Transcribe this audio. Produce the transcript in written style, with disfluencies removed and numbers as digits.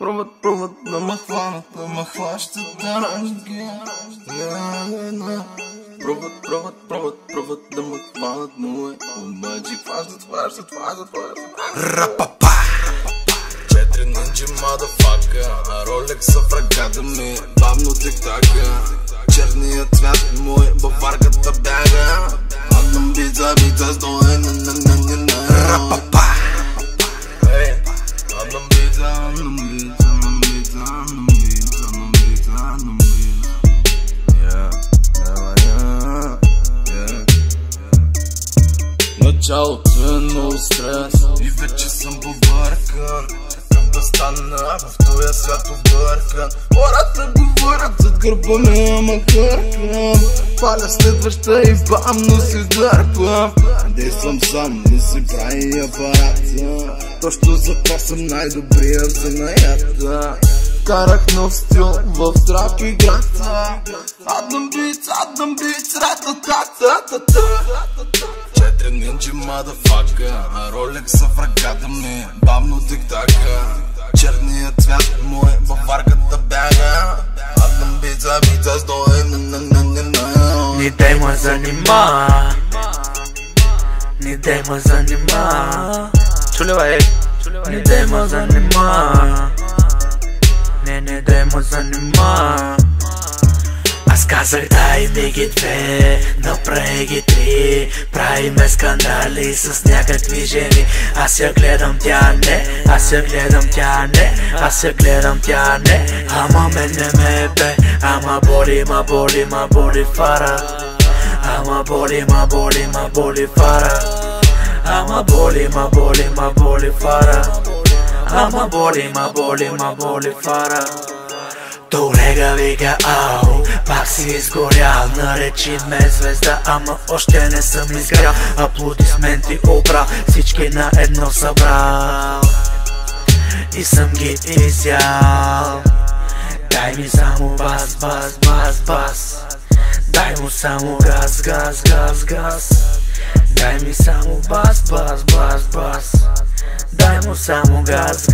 Пробват да ме хванат, да ме хващат таранжки. Пробват да ме хванат, но обаче хващат. Рапапа! 4 нинджи мадафака, а Ролекса в ръката ми, бавно тик-така. Черният цвят мой, баварката бяга. Атам бица стои на рапапа! Атам бица. Началото е много стрес и вече съм побъркан. Как да стана в този свят объркан? Хората говорят зад гърба ми, ама хъркам. Паля следваща и бамно си дърпам. Действам сам, не си прави апарат. Точно за това съм най-добрия в занаята. Карах нов стил в трап играта. Адам битс, рататататата. 4 нинджи мадафака, а Ролекса в ръката ми, бавно тик-така. Черният цвят мой, баварката бяга. Адам бица стои на. Не дай ме занима, не дай ме занима. Чулева, не дай ме занима. Не дай ме занима. Аз казах дай ми ги две, направи ги три. Правиме скандали с някакви жени. Аз я гледам, тя не. Аз я гледам, тя не. Аз я гледам, тя не. Ама мен не ме бе. Ама боли фара. Ама боли фара. Ама боли фара. Ама боли фара. Колега вика ау, пак си изгорял. Наречи ме звезда, ама още не съм изгрял. Аплодисменти обрал, всички на едно събрал и съм ги изял. Дай ми само бас. Дай му само газ. Дай ми само бас. Дай му само газ.